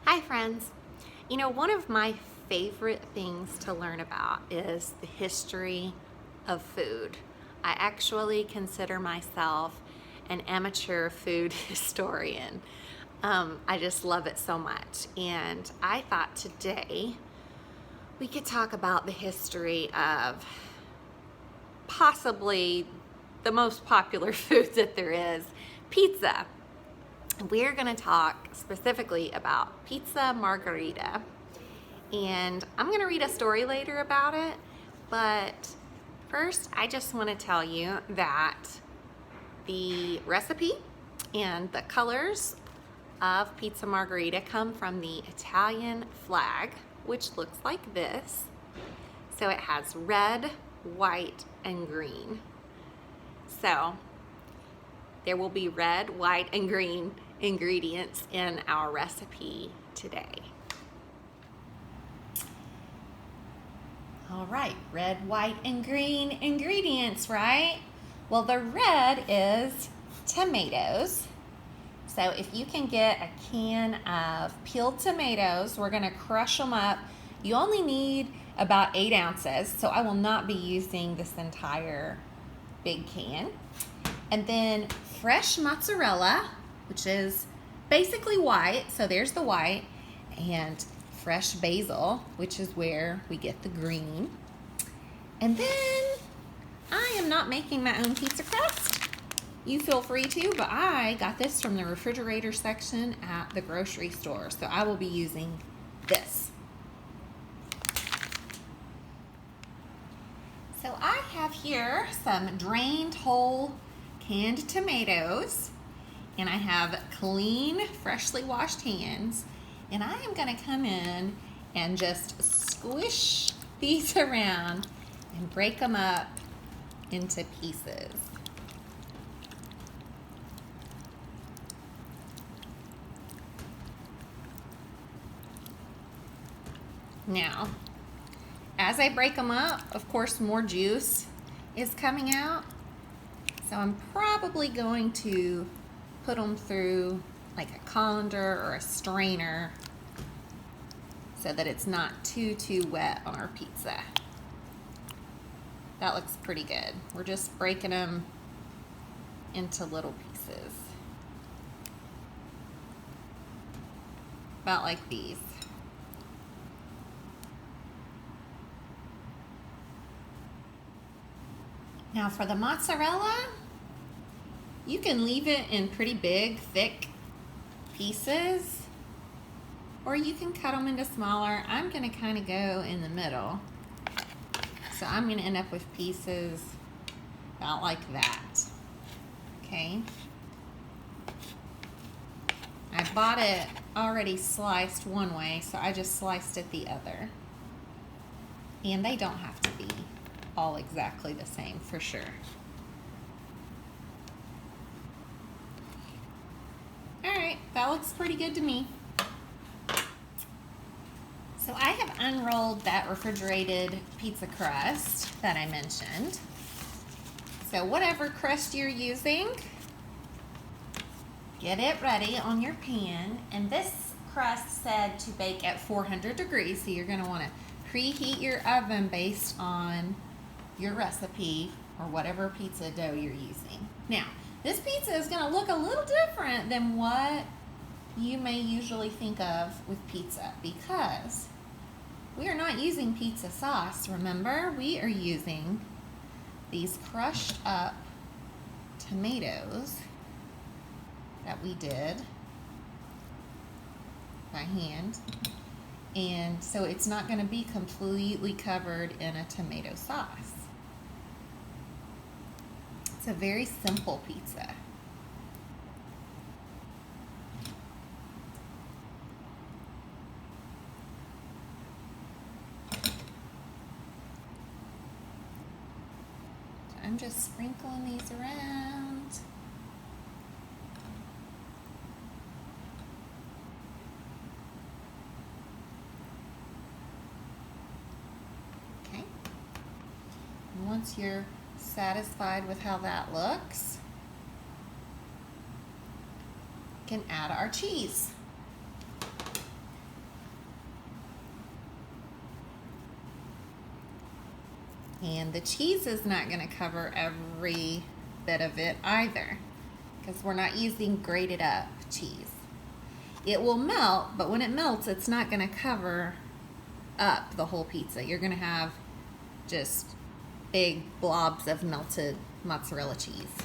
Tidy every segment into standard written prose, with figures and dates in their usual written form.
Hi friends. You know, one of my favorite things to learn about is the history of food. I actually consider myself an amateur food historian. I just love it so much. And I thought today we could talk about the history of possibly the most popular food that there is, pizza. We're going to talk specifically about Pizza Margherita, and I'm going to read a story later about it, but first I just want to tell you that the recipe and the colors of Pizza Margherita come from the Italian flag, which looks like this. So it has red, white, and green. So there will be red, white, and green ingredients in our recipe today. All right, red, white, and green ingredients, right? Well, the red is tomatoes. So if you can get a can of peeled tomatoes, we're gonna crush them up. You only need about 8 ounces, so I will not be using this entire big can. And then fresh mozzarella, which is basically white, so there's the white, and fresh basil, which is where we get the green. And then I am not making my own pizza crust. You feel free to, but I got this from the refrigerator section at the grocery store, so I will be using this. So I have here some drained whole canned tomatoes, and I have clean, freshly washed hands, and I am going to come in and just squish these around and break them up into pieces. Now, as I break them up, of course, more juice is coming out. So I'm probably going to put them through like a colander or a strainer so that it's not too wet on our pizza. That looks pretty good. We're just breaking them into little pieces. About like these. Now for the mozzarella, you can leave it in pretty big, thick pieces, or you can cut them into smaller. I'm gonna kind of go in the middle. So I'm gonna end up with pieces about like that, okay? I bought it already sliced one way, so I just sliced it the other. And they don't have to be all exactly the same, for sure. All right, that looks pretty good to me. So I have unrolled that refrigerated pizza crust that I mentioned. So whatever crust you're using, get it ready on your pan. And this crust said to bake at 400 degrees, so you're gonna wanna preheat your oven based on your recipe or whatever pizza dough you're using. Now, this pizza is gonna look a little different than what you may usually think of with pizza because we are not using pizza sauce, remember? We are using these crushed up tomatoes that we did by hand. And so it's not gonna be completely covered in a tomato sauce. It's a very simple pizza. So I'm just sprinkling these around. Okay. And once you're satisfied with how that looks, we can add our cheese. And the cheese is not going to cover every bit of it either, because we're not using grated up cheese. It will melt, but when it melts, it's not going to cover up the whole pizza. You're going to have just big blobs of melted mozzarella cheese,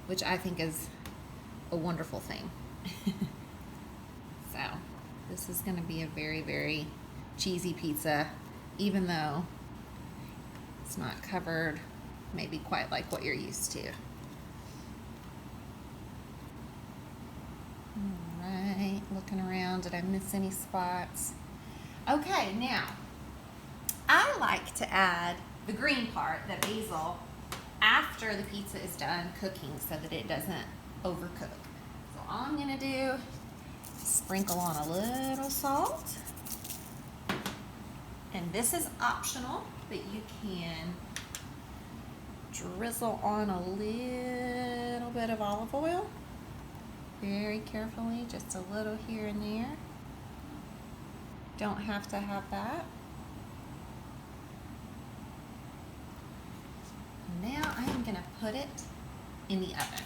which I think is a wonderful thing. So this is going to be a very, very cheesy pizza, even though it's not covered maybe quite like what you're used to. All right, looking around, did I miss any spots? Okay, now I like to add the green part, the basil, after the pizza is done cooking so that it doesn't overcook. So all I'm gonna do is sprinkle on a little salt. And this is optional, but you can drizzle on a little bit of olive oil. Very carefully, just a little here and there. Don't have to have that. Now I am gonna put it in the oven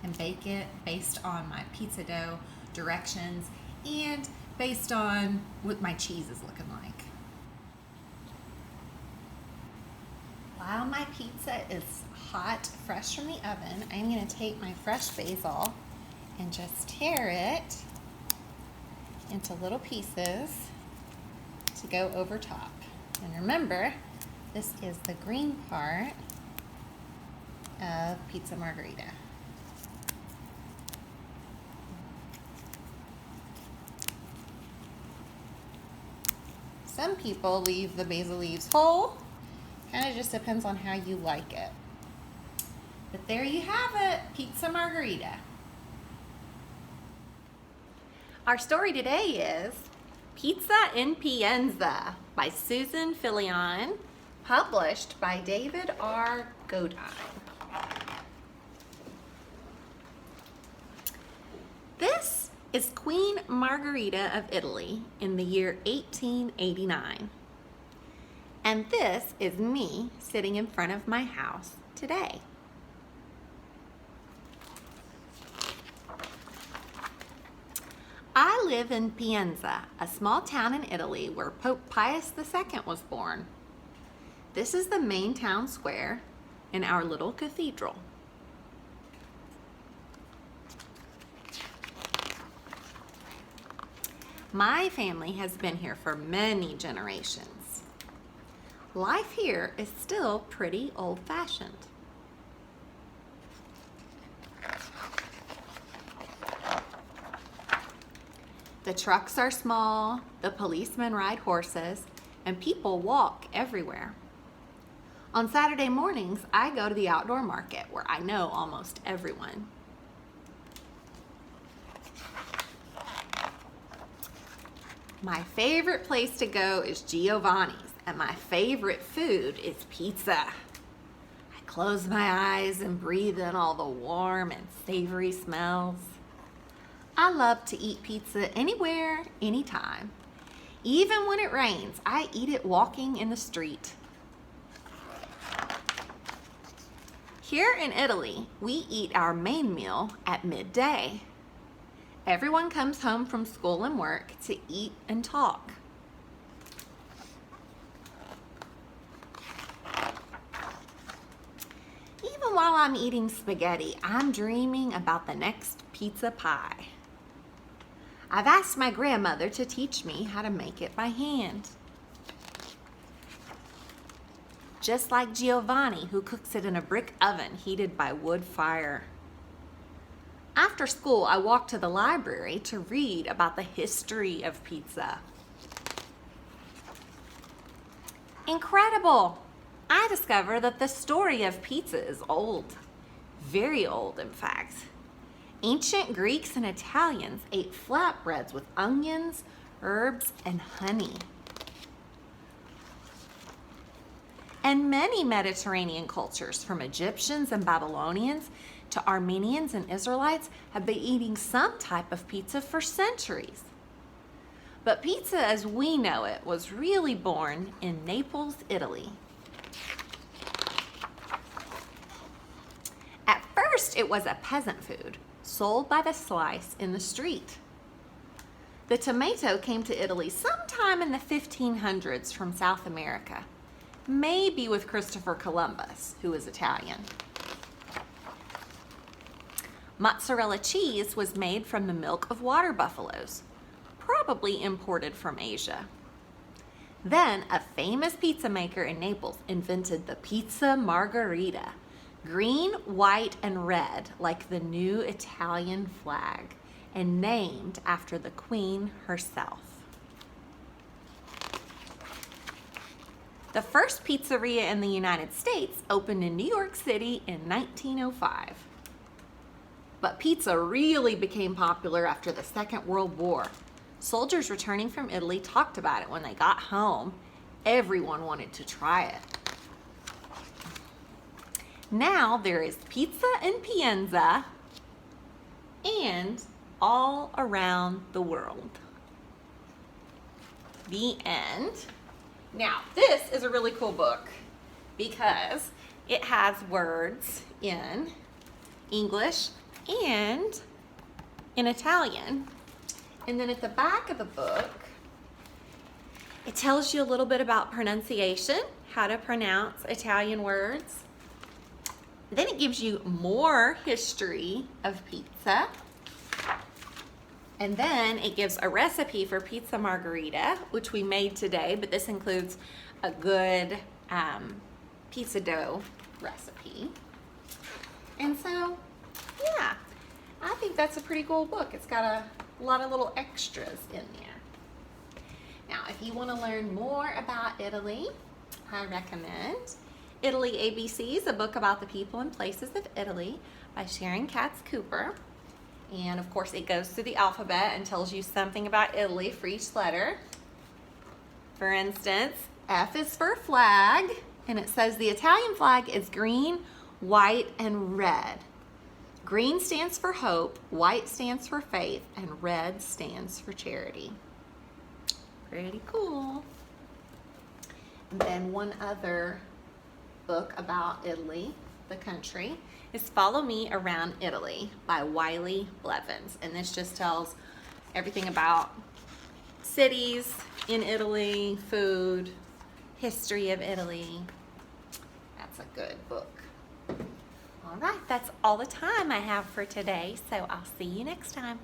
and bake it based on my pizza dough directions and based on what my cheese is looking like. While my pizza is hot, fresh from the oven, I'm gonna take my fresh basil and just tear it into little pieces to go over top. And remember, this is the green part of Pizza Margherita. Some people leave the basil leaves whole. Kind of just depends on how you like it. But there you have it, Pizza Margherita. Our story today is Pizza in Pienza by Susan Fillion, published by David R. Godine. This is Queen Margherita of Italy in the year 1889. And this is me sitting in front of my house today. I live in Pienza, a small town in Italy where Pope Pius II was born. This is the main town square and our little cathedral. My family has been here for many generations. Life here is still pretty old-fashioned. The trucks are small, the policemen ride horses, and people walk everywhere. On Saturday mornings, I go to the outdoor market where I know almost everyone. My favorite place to go is Giovanni's, and my favorite food is pizza. I close my eyes and breathe in all the warm and savory smells. I love to eat pizza anywhere, anytime. Even when it rains, I eat it walking in the street. Here in Italy, we eat our main meal at midday. Everyone comes home from school and work to eat and talk. Even while I'm eating spaghetti, I'm dreaming about the next pizza pie. I've asked my grandmother to teach me how to make it by hand. Just like Giovanni, who cooks it in a brick oven heated by wood fire. After school, I walk to the library to read about the history of pizza. Incredible! I discover that the story of pizza is old. Very old, in fact. Ancient Greeks and Italians ate flatbreads with onions, herbs, and honey. And many Mediterranean cultures, from Egyptians and Babylonians to Armenians and Israelites, have been eating some type of pizza for centuries. But pizza as we know it was really born in Naples, Italy. first, it was a peasant food sold by the slice in the street. The tomato came to Italy sometime in the 1500s from South America, maybe with Christopher Columbus, who was Italian. Mozzarella cheese was made from the milk of water buffaloes, probably imported from Asia. Then a famous pizza maker in Naples invented the Pizza Margherita, green, white, and red like the new Italian flag, and named after the Queen herself. The first pizzeria in the United States opened in New York City in 1905. But pizza really became popular after the Second World War. Soldiers returning from Italy talked about it when they got home. Everyone wanted to try it. Now there is pizza in Pienza and all around the world. The end. Now, this is a really cool book because it has words in English and in Italian. And then at the back of the book, it tells you a little bit about pronunciation, how to pronounce Italian words. Then it gives you more history of pizza. And then it gives a recipe for Pizza Margherita, which we made today, but this includes a good pizza dough recipe. And so, yeah, I think that's a pretty cool book. It's got a lot of little extras in there. Now, if you want to learn more about Italy, I recommend Italy ABCs, a book about the people and places of Italy by Sharon Katz Cooper. And of course, it goes through the alphabet and tells you something about Italy for each letter. For instance, F is for flag, and it says the Italian flag is green, white, and red. Green stands for hope, white stands for faith, and red stands for charity. Pretty cool. And then one other book about Italy, the country, is Follow Me Around Italy by Wiley Blevins. And this just tells everything about cities in Italy, food, history of Italy. That's a good book. All right, that's all the time I have for today, so I'll see you next time.